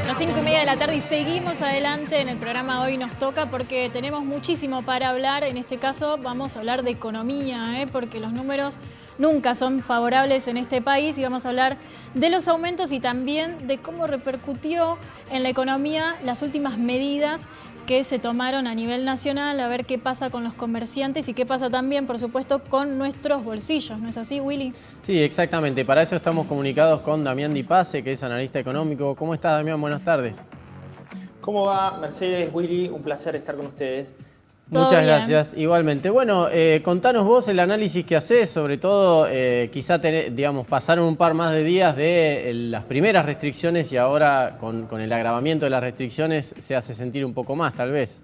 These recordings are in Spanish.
Las 5:30 de la tarde y seguimos adelante en el programa Hoy Nos Toca porque tenemos muchísimo para hablar. En este caso vamos a hablar de economía, porque los números nunca son favorables en este país y vamos a hablar de los aumentos y también de cómo repercutió en la economía las últimas medidas que se tomaron a nivel nacional, a ver qué pasa con los comerciantes y qué pasa también, por supuesto, con nuestros bolsillos. ¿No es así, Willy? Sí, exactamente. Para eso estamos comunicados con Damián Di Pace, que es analista económico. ¿Cómo estás, Damián? Buenas tardes. ¿Cómo va, Mercedes, Willy? Un placer estar con ustedes. Muchas gracias, igualmente. Bueno, contanos vos el análisis que hacés, sobre todo, quizá pasaron un par más de días de las primeras restricciones y ahora con el agravamiento de las restricciones se hace sentir un poco más, tal vez.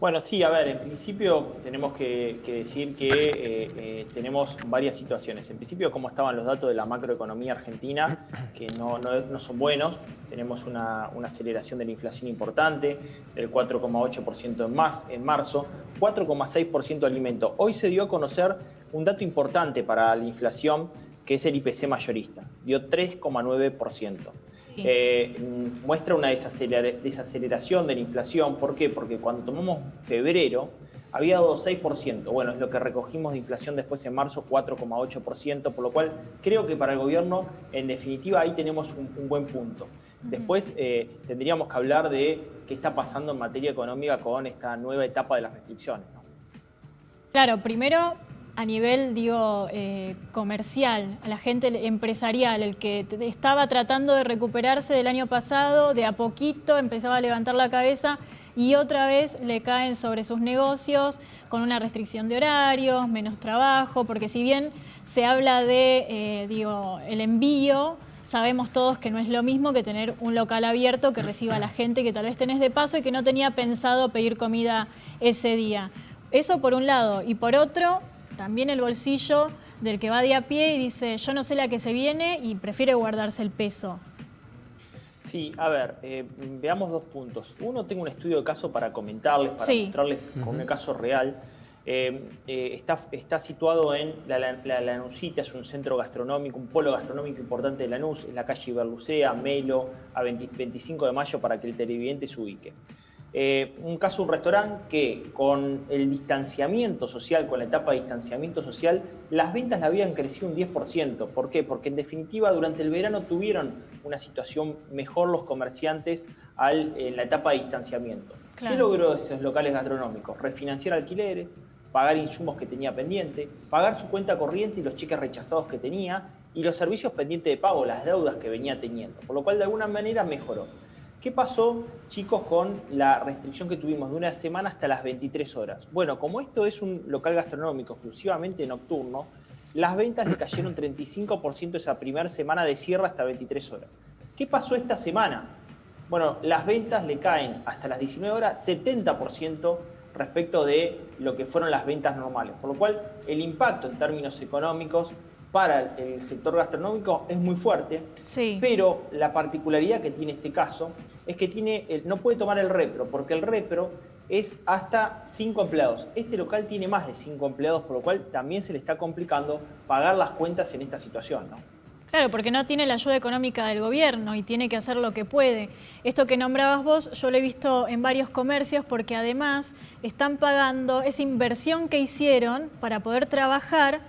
Bueno, sí, a ver, en principio tenemos que decir que tenemos varias situaciones. En principio, cómo estaban los datos de la macroeconomía argentina, que no son buenos. Tenemos una aceleración de la inflación importante, del 4,8% en marzo, 4,6% de alimento. Hoy se dio a conocer un dato importante para la inflación, que es el IPC mayorista, dio 3,9%. Muestra una desaceleración de la inflación. ¿Por qué? Porque cuando tomamos febrero había dado 6%. Bueno, es lo que recogimos de inflación después en marzo, 4,8%, por lo cual creo que para el gobierno, en definitiva, ahí tenemos un buen punto. Después tendríamos que hablar de qué está pasando en materia económica con esta nueva etapa de las restricciones, ¿no? Claro, primero a nivel, comercial, a la gente empresarial, el que estaba tratando de recuperarse del año pasado, de a poquito empezaba a levantar la cabeza y otra vez le caen sobre sus negocios con una restricción de horarios, menos trabajo, porque si bien se habla de, el envío, sabemos todos que no es lo mismo que tener un local abierto que reciba a la gente que tal vez tenés de paso y que no tenía pensado pedir comida ese día. Eso por un lado. Y por otro, también el bolsillo del que va de a pie y dice, yo no sé la que se viene y prefiere guardarse el peso. Sí, a ver, veamos dos puntos. Uno, tengo un estudio de caso para comentarles, para mostrarles con un caso real. Está situado en la Lanusita, es un centro gastronómico, un polo gastronómico importante de Lanús, en la calle Iberlucea, Melo, a 25 de mayo, para que el televidente se ubique. Un caso, un restaurante que con el distanciamiento social, con la etapa de distanciamiento social, las ventas le habían crecido un 10%. ¿Por qué? Porque en definitiva durante el verano tuvieron una situación mejor los comerciantes en la etapa de distanciamiento. Claro. ¿Qué logró esos locales gastronómicos? Refinanciar alquileres, pagar insumos que tenía pendiente, pagar su cuenta corriente y los cheques rechazados que tenía y los servicios pendientes de pago, las deudas que venía teniendo. Por lo cual de alguna manera mejoró. ¿Qué pasó, chicos, con la restricción que tuvimos de una semana hasta las 23 horas? Bueno, como esto es un local gastronómico exclusivamente nocturno, las ventas le cayeron 35% esa primera semana de cierre hasta 23 horas. ¿Qué pasó esta semana? Bueno, las ventas le caen hasta las 19 horas 70% respecto de lo que fueron las ventas normales. Por lo cual, el impacto en términos económicos para el sector gastronómico es muy fuerte, pero la particularidad que tiene este caso es que no puede tomar el repro, porque el repro es hasta 5 empleados. Este local tiene más de 5 empleados, por lo cual también se le está complicando pagar las cuentas en esta situación, ¿no? Claro, porque no tiene la ayuda económica del gobierno y tiene que hacer lo que puede. Esto que nombrabas vos, yo lo he visto en varios comercios porque además están pagando esa inversión que hicieron para poder trabajar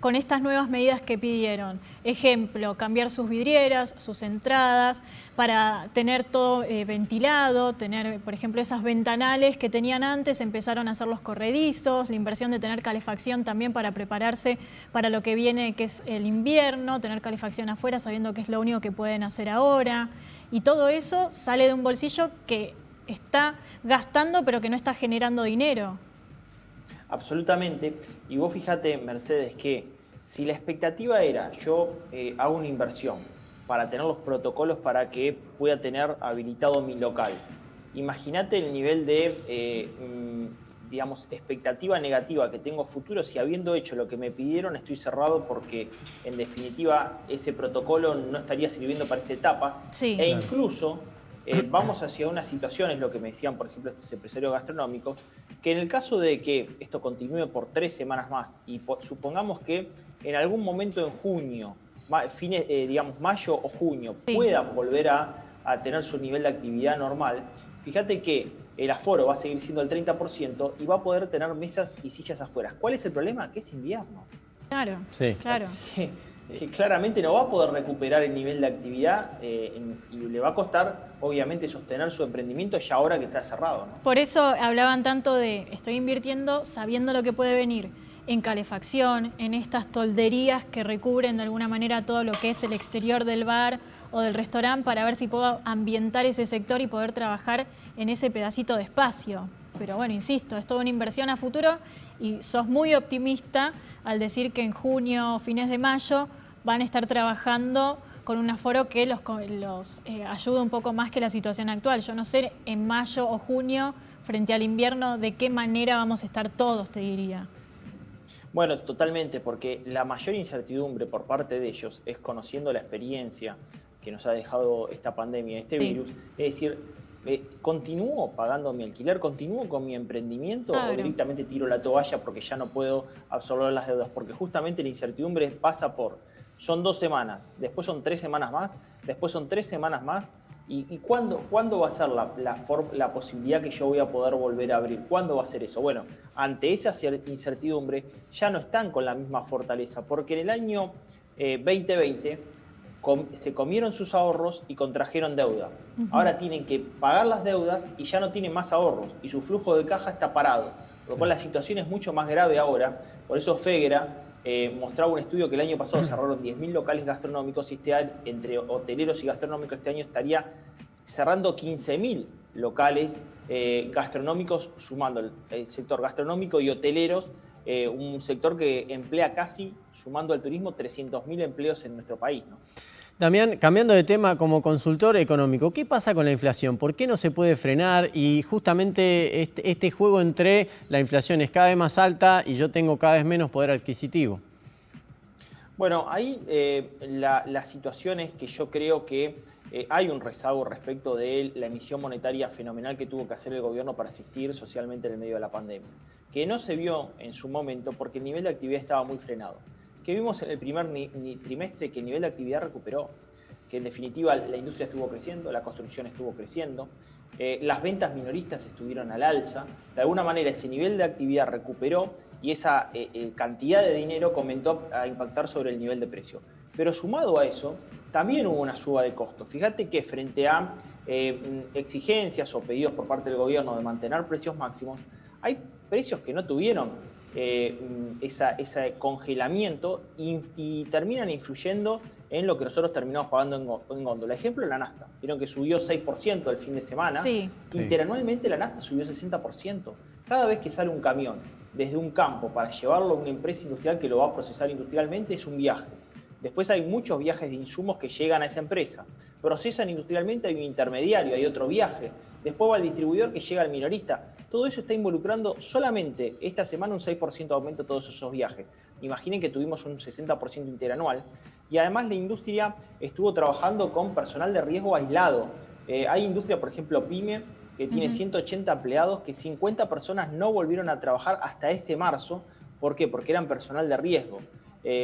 con estas nuevas medidas que pidieron. Ejemplo, cambiar sus vidrieras, sus entradas, para tener todo ventilado, tener, por ejemplo, esas ventanales que tenían antes, empezaron a hacerlos corredizos, la inversión de tener calefacción también para prepararse para lo que viene, que es el invierno, tener calefacción afuera sabiendo que es lo único que pueden hacer ahora. Y todo eso sale de un bolsillo que está gastando pero que no está generando dinero. Absolutamente. Y vos fíjate, Mercedes, que si la expectativa era yo hago una inversión para tener los protocolos para que pueda tener habilitado mi local, imagínate el nivel de, expectativa negativa que tengo futuro si habiendo hecho lo que me pidieron estoy cerrado porque en definitiva ese protocolo no estaría sirviendo para esta etapa. E incluso vamos hacia una situación, es lo que me decían, por ejemplo, estos empresarios gastronómicos, que en el caso de que esto continúe por 3 semanas más y supongamos que en algún momento en junio, digamos mayo o junio, puedan volver a tener su nivel de actividad normal, fíjate que el aforo va a seguir siendo el 30% y va a poder tener mesas y sillas afuera. ¿Cuál es el problema? Que es invierno. Claro, sí. Claro. Que claramente no va a poder recuperar el nivel de actividad y le va a costar, obviamente, sostener su emprendimiento ya ahora que está cerrado, ¿no? Por eso hablaban tanto de estoy invirtiendo sabiendo lo que puede venir en calefacción, en estas tolderías que recubren de alguna manera todo lo que es el exterior del bar o del restaurante para ver si puedo ambientar ese sector y poder trabajar en ese pedacito de espacio. Pero bueno, insisto, es toda una inversión a futuro y sos muy optimista al decir que en junio o fines de mayo van a estar trabajando con un aforo que los ayude un poco más que la situación actual. Yo no sé en mayo o junio, frente al invierno, de qué manera vamos a estar todos, te diría. Bueno, totalmente, porque la mayor incertidumbre por parte de ellos es conociendo la experiencia que nos ha dejado esta pandemia, este virus, es decir, ¿continúo pagando mi alquiler? ¿Continúo con mi emprendimiento? Claro. ¿O directamente tiro la toalla porque ya no puedo absorber las deudas? Porque justamente la incertidumbre pasa por, son 2 semanas, después son 3 semanas más, después son 3 semanas más, ¿y cuándo va a ser la posibilidad que yo voy a poder volver a abrir? ¿Cuándo va a ser eso? Bueno, ante esa incertidumbre ya no están con la misma fortaleza, porque en el año 2020 se comieron sus ahorros y contrajeron deuda. Ahora tienen que pagar las deudas y ya no tienen más ahorros y su flujo de caja está parado. Por lo cual la situación es mucho más grave ahora. Por eso Fegera mostraba un estudio que el año pasado cerraron 10.000 locales gastronómicos y entre hoteleros y gastronómicos este año estaría cerrando 15.000 locales gastronómicos, sumando el sector gastronómico y hoteleros, un sector que emplea casi, sumando al turismo, 300.000 empleos en nuestro país, ¿no? Damián, cambiando de tema, como consultor económico, ¿qué pasa con la inflación? ¿Por qué no se puede frenar? Y justamente este juego entre la inflación es cada vez más alta y yo tengo cada vez menos poder adquisitivo. Bueno, ahí la situación es que yo creo que hay un rezago respecto de la emisión monetaria fenomenal que tuvo que hacer el gobierno para asistir socialmente en el medio de la pandemia, que no se vio en su momento porque el nivel de actividad estaba muy frenado. Que vimos en el primer trimestre que el nivel de actividad recuperó, que en definitiva la industria estuvo creciendo, la construcción estuvo creciendo, las ventas minoristas estuvieron al alza, de alguna manera ese nivel de actividad recuperó y esa cantidad de dinero comenzó a impactar sobre el nivel de precio. Pero sumado a eso, también hubo una suba de costos. Fíjate que frente a exigencias o pedidos por parte del gobierno de mantener precios máximos, hay precios que no tuvieron ese congelamiento y terminan influyendo en lo que nosotros terminamos pagando en góndola. Ejemplo, la nafta. Vieron que subió 6% el fin de semana. Sí. Interanualmente la nafta subió 60%. Cada vez que sale un camión desde un campo para llevarlo a una empresa industrial que lo va a procesar industrialmente es un viaje. Después hay muchos viajes de insumos que llegan a esa empresa. Procesan industrialmente, hay un intermediario, hay otro viaje. Después va el distribuidor que llega al minorista. Todo eso está involucrando solamente esta semana un 6% de aumento de todos esos viajes. Imaginen que tuvimos un 60% interanual. Y además la industria estuvo trabajando con personal de riesgo aislado. Hay industria, por ejemplo, PYME, que tiene 180 empleados, que 50 personas no volvieron a trabajar hasta este marzo. ¿Por qué? Porque eran personal de riesgo.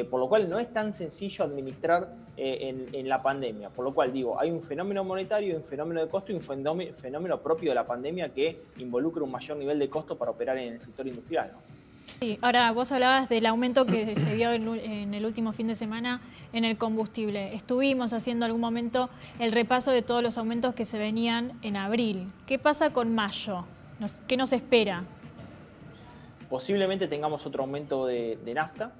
Por lo cual no es tan sencillo administrar en la pandemia. Por lo cual digo, hay un fenómeno monetario, un fenómeno de costo y un fenómeno propio de la pandemia que involucra un mayor nivel de costo para operar en el sector industrial, ¿no? Sí, ahora vos hablabas del aumento que se vio en el último fin de semana en el combustible. Estuvimos haciendo algún momento el repaso de todos los aumentos que se venían en abril. ¿Qué pasa con mayo? ¿Qué nos espera? Posiblemente tengamos otro aumento de nafta.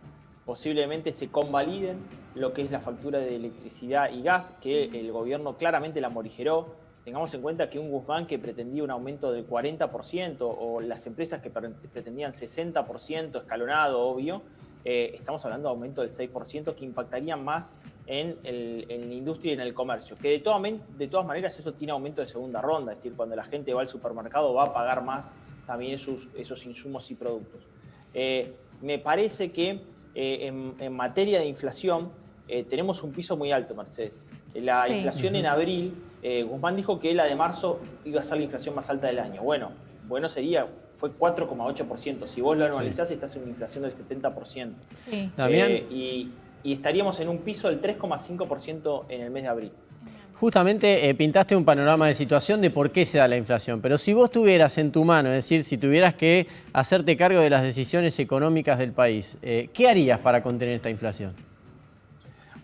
Posiblemente se convaliden lo que es la factura de electricidad y gas, que el gobierno claramente la morigeró. Tengamos en cuenta que un Guzmán que pretendía un aumento del 40% o las empresas que pretendían 60% escalonado, obvio, estamos hablando de aumento del 6% que impactarían más en la industria y en el comercio. Que de todas maneras eso tiene aumento de segunda ronda, es decir, cuando la gente va al supermercado va a pagar más también esos insumos y productos. Me parece que en materia de inflación tenemos un piso muy alto, Mercedes. La inflación en abril, Guzmán dijo que la de marzo iba a ser la inflación más alta del año. Bueno fue 4,8%. Si vos lo anualizás, estás en una inflación del 70%. Sí. Y estaríamos en un piso del 3,5% en el mes de abril. Justamente pintaste un panorama de situación de por qué se da la inflación, pero si vos tuvieras en tu mano, es decir, si tuvieras que hacerte cargo de las decisiones económicas del país, ¿qué harías para contener esta inflación?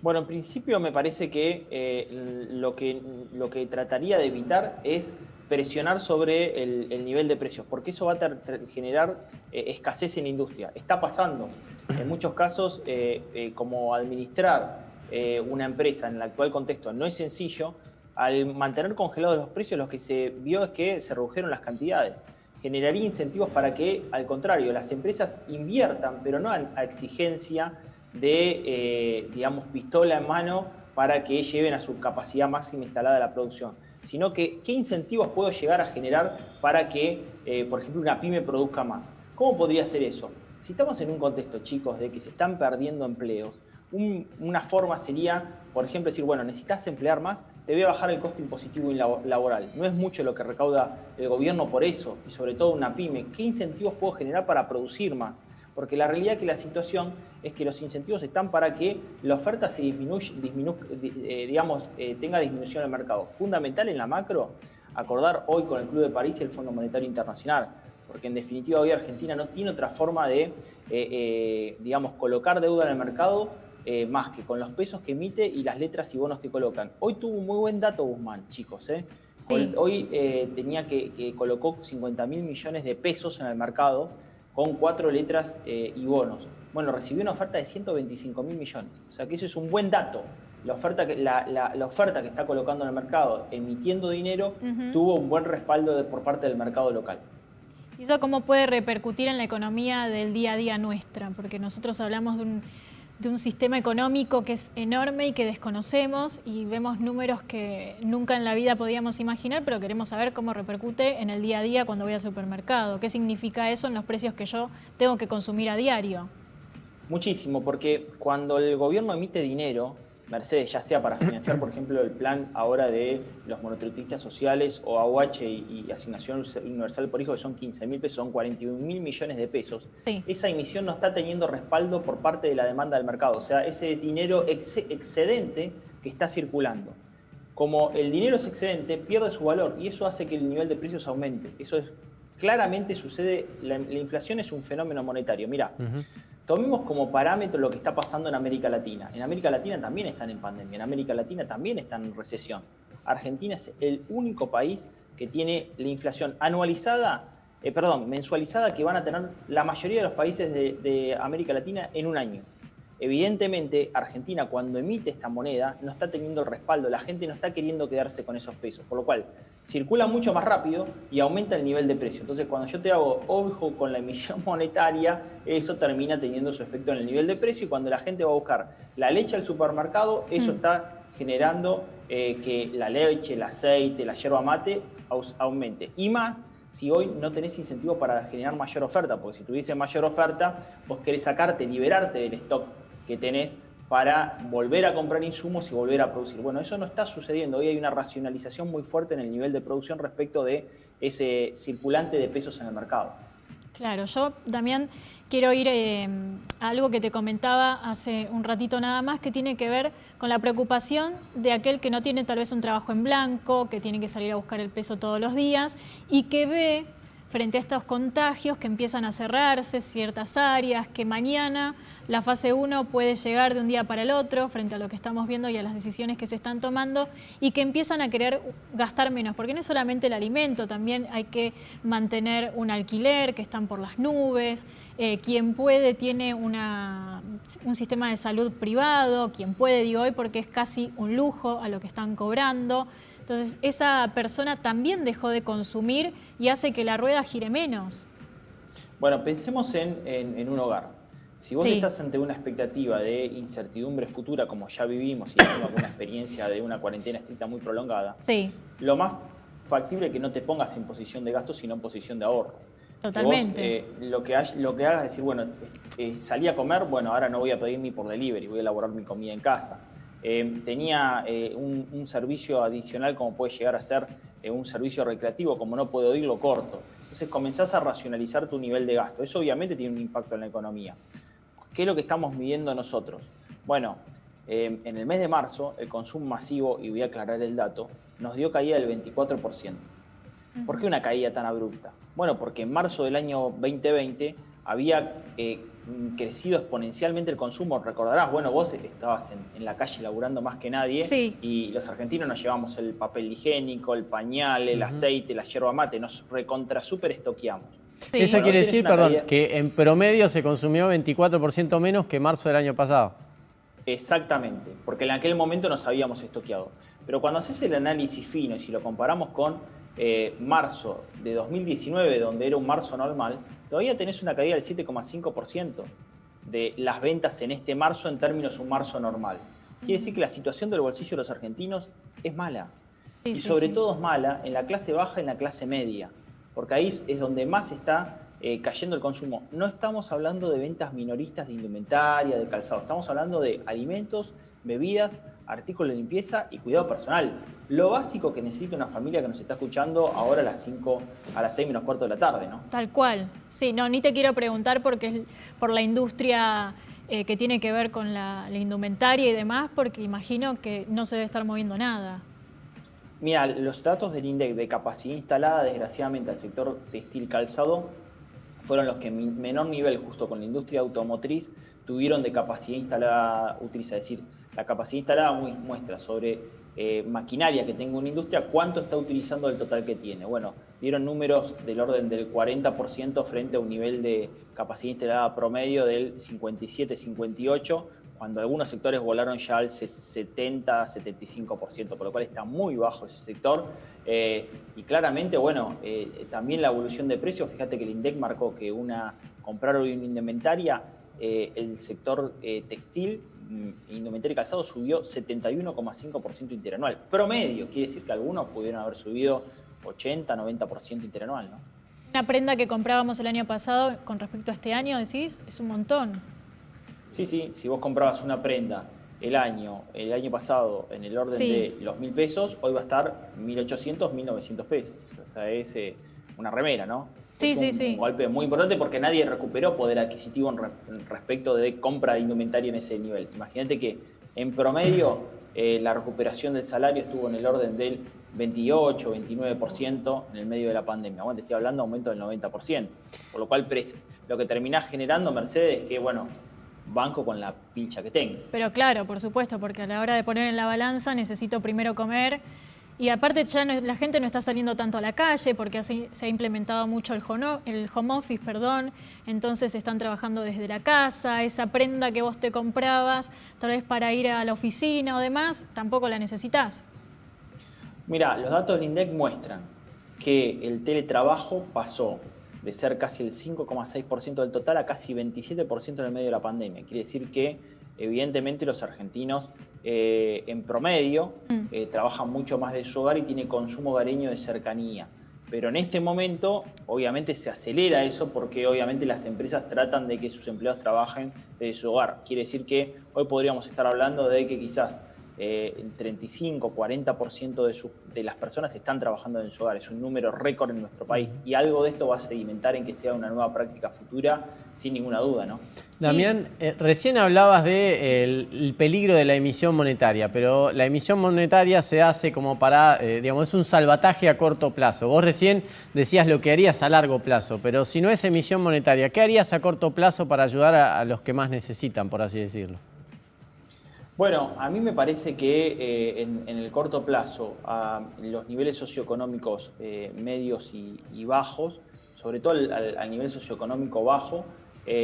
Bueno, en principio me parece que lo que trataría de evitar es presionar sobre el nivel de precios, porque eso va a generar escasez en la industria. Está pasando. En muchos casos, como administrar una empresa en el actual contexto no es sencillo, al mantener congelados los precios, lo que se vio es que se redujeron las cantidades. Generaría incentivos para que, al contrario, las empresas inviertan, pero no a exigencia de, digamos, pistola en mano para que lleven a su capacidad máxima instalada la producción, sino que qué incentivos puedo llegar a generar para que, por ejemplo, una pyme produzca más. ¿Cómo podría ser eso? Si estamos en un contexto, chicos, de que se están perdiendo empleos, una forma sería, por ejemplo, decir, bueno, necesitas emplear más, te voy a bajar el costo impositivo laboral. No es mucho lo que recauda el gobierno por eso, y sobre todo una pyme. ¿Qué incentivos puedo generar para producir más? Porque la realidad es que la situación es que los incentivos están para que la oferta se tenga disminución en el mercado. Fundamental en la macro, acordar hoy con el Club de París y el Fondo Monetario Internacional, porque en definitiva hoy Argentina no tiene otra forma de, colocar deuda en el mercado más que con los pesos que emite y las letras y bonos que colocan. Hoy tuvo un muy buen dato Guzmán, chicos. Sí. Hoy colocó 50.000 millones de pesos en el mercado con 4 letras y bonos. Bueno, recibió una oferta de 125.000 millones. O sea que eso es un buen dato. La oferta que está colocando en el mercado, emitiendo dinero, tuvo un buen respaldo por parte del mercado local. ¿Y eso cómo puede repercutir en la economía del día a día nuestra? Porque nosotros hablamos de un sistema económico que es enorme y que desconocemos y vemos números que nunca en la vida podíamos imaginar, pero queremos saber cómo repercute en el día a día cuando voy al supermercado. ¿Qué significa eso en los precios que yo tengo que consumir a diario? Muchísimo, porque cuando el gobierno emite dinero, Mercedes, ya sea para financiar, por ejemplo, el plan ahora de los monotributistas sociales o AUH y asignación universal por hijo, que son 15.000 pesos, son 41.000 millones de pesos. Sí. Esa emisión no está teniendo respaldo por parte de la demanda del mercado, o sea, ese dinero excedente que está circulando. Como el dinero es excedente, pierde su valor y eso hace que el nivel de precios aumente. Eso claramente sucede, la inflación es un fenómeno monetario. Mirá, tomemos como parámetro lo que está pasando en América Latina. En América Latina también están en pandemia, en América Latina también están en recesión. Argentina es el único país que tiene la inflación mensualizada que van a tener la mayoría de los países de América Latina en un año. Evidentemente, Argentina cuando emite esta moneda no está teniendo el respaldo, la gente no está queriendo quedarse con esos pesos, por lo cual circula mucho más rápido y aumenta el nivel de precio. Entonces, cuando yo te hago ojo con la emisión monetaria, eso termina teniendo su efecto en el nivel de precio y cuando la gente va a buscar la leche al supermercado, eso está generando que la leche, el aceite, la yerba mate aumente. Y más si hoy no tenés incentivo para generar mayor oferta, porque si tuviese mayor oferta, vos querés liberarte del stock que tenés para volver a comprar insumos y volver a producir. Bueno, eso no está sucediendo. Hoy hay una racionalización muy fuerte en el nivel de producción respecto de ese circulante de pesos en el mercado. Claro, yo también quiero ir a algo que te comentaba hace un ratito nada más, que tiene que ver con la preocupación de aquel que no tiene tal vez un trabajo en blanco, que tiene que salir a buscar el peso todos los días y que ve frente a estos contagios que empiezan a cerrarse ciertas áreas, que mañana la fase 1 puede llegar de un día para el otro frente a lo que estamos viendo y a las decisiones que se están tomando y que empiezan a querer gastar menos, porque no es solamente el alimento, también hay que mantener un alquiler que están por las nubes, quien puede tiene un sistema de salud privado, quien puede, digo hoy, porque es casi un lujo a lo que están cobrando. Entonces, esa persona también dejó de consumir y hace que la rueda gire menos. Bueno, pensemos en un hogar. Si vos estás ante una expectativa de incertidumbre futura, como ya vivimos y tenemos alguna experiencia de una cuarentena estricta muy prolongada, lo más factible es que no te pongas en posición de gasto, sino en posición de ahorro. Totalmente. Vos, lo que hagas es decir, bueno, salí a comer, bueno, ahora no voy a pedir ni por delivery, voy a elaborar mi comida en casa. tenía un servicio adicional como puede llegar a ser un servicio recreativo, como no puedo ir, lo corto. Entonces comenzás a racionalizar tu nivel de gasto. Eso obviamente tiene un impacto en la economía. ¿Qué es lo que estamos midiendo nosotros? Bueno, en el mes de marzo, el consumo masivo, y voy a aclarar el dato, nos dio caída del 24%. ¿Por qué una caída tan abrupta? Bueno, porque en marzo del año 2020 había crecido exponencialmente el consumo. Recordarás, bueno, vos estabas en la calle laburando más que nadie, sí, y los argentinos nos llevamos el papel higiénico, el pañal, el aceite, la yerba mate, nos recontra súper estoqueamos. sí. Eso quiere decir, perdón, que en promedio se consumió 24% menos que marzo del año pasado. Exactamente, porque en aquel momento nos habíamos estoqueado. Pero cuando haces el análisis fino y si lo comparamos con marzo de 2019, donde era un marzo normal, todavía tenés una caída del 7,5% de las ventas en este marzo en términos de un marzo normal. Quiere decir que la situación del bolsillo de los argentinos es mala. Sí, y sí, sobre sí. todo es mala en la clase baja y en la clase media, porque ahí es donde más está cayendo el consumo. No estamos hablando de ventas minoristas de indumentaria, de calzado, estamos hablando de alimentos, bebidas, artículos de limpieza y cuidado personal. Lo básico que necesita una familia que nos está escuchando ahora a las 6 menos cuarto de la tarde, ¿no? Tal cual. Sí, no, ni te quiero preguntar porque es por la industria que tiene que ver con la indumentaria y demás, porque imagino que no se debe estar moviendo nada. Mira, los datos del INDEC de capacidad instalada, desgraciadamente, al sector textil calzado, fueron los que en menor nivel, justo con la industria automotriz, tuvieron de capacidad instalada utilizada. Es decir, la capacidad instalada muestra sobre maquinaria que tenga una industria cuánto está utilizando del total que tiene. Bueno, dieron números del orden del 40% frente a un nivel de capacidad instalada promedio del 57-58%, cuando algunos sectores volaron ya al 70-75%, por lo cual está muy bajo ese sector. Y claramente, bueno, también la evolución de precios, fíjate que el INDEC marcó que comprar una indumentaria, el sector textil, indumentaria y calzado subió 71,5% interanual. Promedio, quiere decir que algunos pudieron haber subido 80-90% interanual, ¿no? Una prenda que comprábamos el año pasado con respecto a este año, decís, es un montón. Sí, si vos comprabas una prenda el año pasado en el orden de los 1.000 pesos, hoy va a estar 1.800, 1.900 pesos. O sea, es una remera, ¿no? Sí, es un golpe muy importante porque nadie recuperó poder adquisitivo respecto de compra de indumentaria en ese nivel. Imagínate que en promedio la recuperación del salario estuvo en el orden del 28, 29% en el medio de la pandemia. Bueno, te estoy hablando de aumento del 90%. Por lo cual lo que terminás generando, Mercedes, es que, bueno, banco con la pilcha que tengo. Pero claro, por supuesto, porque a la hora de poner en la balanza necesito primero comer. Y aparte ya la gente no está saliendo tanto a la calle porque se ha implementado mucho el home office, entonces están trabajando desde la casa, esa prenda que vos te comprabas, tal vez para ir a la oficina o demás, tampoco la necesitas. Mira, los datos del INDEC muestran que el teletrabajo pasó de ser casi el 5,6% del total a casi 27% en el medio de la pandemia. Quiere decir que evidentemente los argentinos en promedio trabajan mucho más de su hogar y tiene consumo hogareño de cercanía. Pero en este momento obviamente se acelera eso porque obviamente las empresas tratan de que sus empleados trabajen desde su hogar. Quiere decir que hoy podríamos estar hablando de que quizás el 35-40% de las personas están trabajando en su hogar. Es un número récord en nuestro país y algo de esto va a sedimentar en que sea una nueva práctica futura, sin ninguna duda, ¿no? Sí. Damián, recién hablabas del peligro de la emisión monetaria, pero la emisión monetaria se hace como para, digamos, es un salvataje a corto plazo. Vos recién decías lo que harías a largo plazo, pero si no es emisión monetaria, ¿qué harías a corto plazo para ayudar a los que más necesitan, por así decirlo? Bueno, a mí me parece que en el corto plazo, a los niveles socioeconómicos medios y bajos, sobre todo al nivel socioeconómico bajo,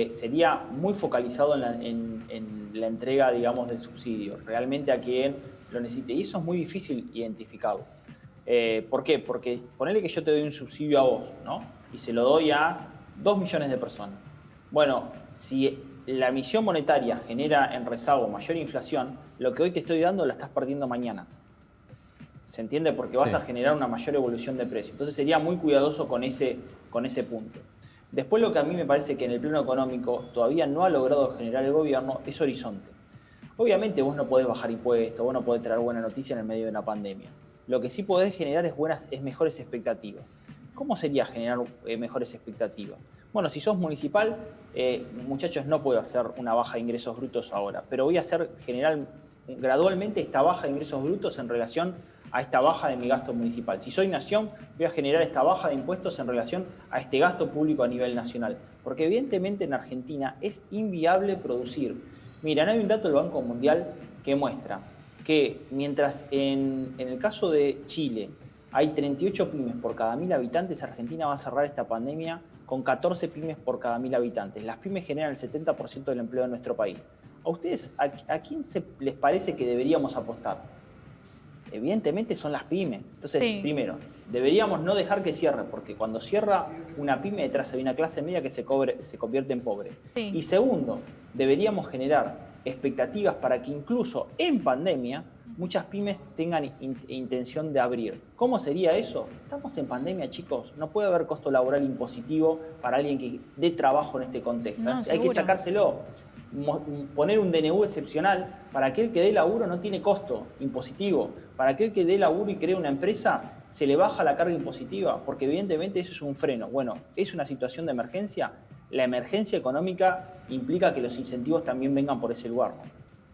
sería muy focalizado en la entrega, digamos, del subsidio, realmente a quien lo necesite. Y eso es muy difícil identificarlo. ¿Por qué? Porque ponele que yo te doy un subsidio a vos, ¿no? Y se lo doy a 2 millones de personas. Bueno, si la emisión monetaria genera en rezago mayor inflación, lo que hoy te estoy dando la estás perdiendo mañana. ¿Se entiende? Porque vas a generar una mayor evolución de precio. Entonces sería muy cuidadoso con ese punto. Después lo que a mí me parece que en el plano económico todavía no ha logrado generar el gobierno es horizonte. Obviamente vos no podés bajar impuestos, vos no podés traer buena noticia en el medio de una pandemia. Lo que sí podés generar es mejores expectativas. ¿Cómo sería generar mejores expectativas? Bueno, si sos municipal, muchachos, no puedo hacer una baja de ingresos brutos ahora, pero voy a generar gradualmente esta baja de ingresos brutos en relación a esta baja de mi gasto municipal. Si soy nación, voy a generar esta baja de impuestos en relación a este gasto público a nivel nacional. Porque evidentemente en Argentina es inviable producir. Miren, hay un dato del Banco Mundial que muestra que mientras en el caso de Chile hay 38 pymes por cada 1.000 habitantes, Argentina va a cerrar esta pandemia con 14 pymes por cada 1.000 habitantes. Las pymes generan el 70% del empleo de nuestro país. ¿A ustedes, a quién les parece que deberíamos apostar? Evidentemente son las pymes. Entonces, sí. Primero, deberíamos no dejar que cierre, porque cuando cierra una pyme, detrás hay una clase media que se convierte en pobre. Sí. Y segundo, deberíamos generar expectativas para que incluso en pandemia muchas pymes tengan intención de abrir. ¿Cómo sería eso? Estamos en pandemia, chicos. No puede haber costo laboral impositivo para alguien que dé trabajo en este contexto. No, hay que sacárselo. Poner un DNU excepcional para aquel que dé laburo no tiene costo impositivo. Para aquel que dé laburo y cree una empresa, se le baja la carga impositiva, porque evidentemente eso es un freno. Bueno, es una situación de emergencia. La emergencia económica implica que los incentivos también vengan por ese lugar, ¿no?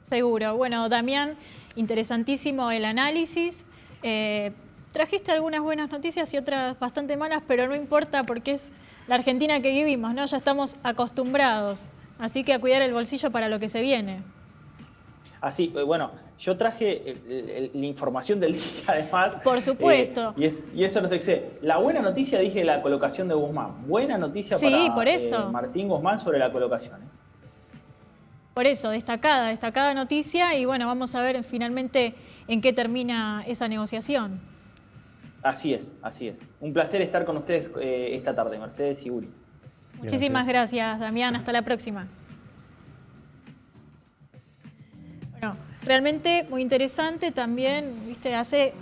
Seguro. Bueno, Damián, interesantísimo el análisis. Trajiste algunas buenas noticias y otras bastante malas, pero no importa porque es la Argentina que vivimos, ¿no? Ya estamos acostumbrados. Así que a cuidar el bolsillo para lo que se viene. Así, bueno, yo traje la información del día además. Por supuesto. Y eso nos excede. La buena noticia, dije, la colocación de Guzmán. Buena noticia para por eso. Martín Guzmán sobre la colocación. Por eso, destacada noticia y bueno, vamos a ver finalmente en qué termina esa negociación. Así es, así es. Un placer estar con ustedes esta tarde, Mercedes y Uri. Muchísimas gracias, Damián. Hasta la próxima. Bueno, realmente muy interesante también, ¿viste? Hace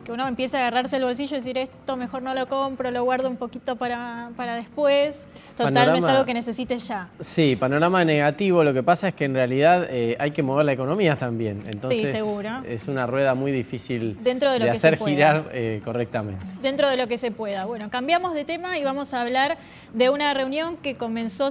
que uno empiece a agarrarse el bolsillo y decir esto mejor no lo compro, lo guardo un poquito para después. Total, no es algo que necesites ya. Sí, panorama negativo. Lo que pasa es que en realidad hay que mover la economía también. Entonces, sí, seguro. Es una rueda muy difícil de hacer girar correctamente. Dentro de lo que se pueda. Bueno, cambiamos de tema y vamos a hablar de una reunión que comenzó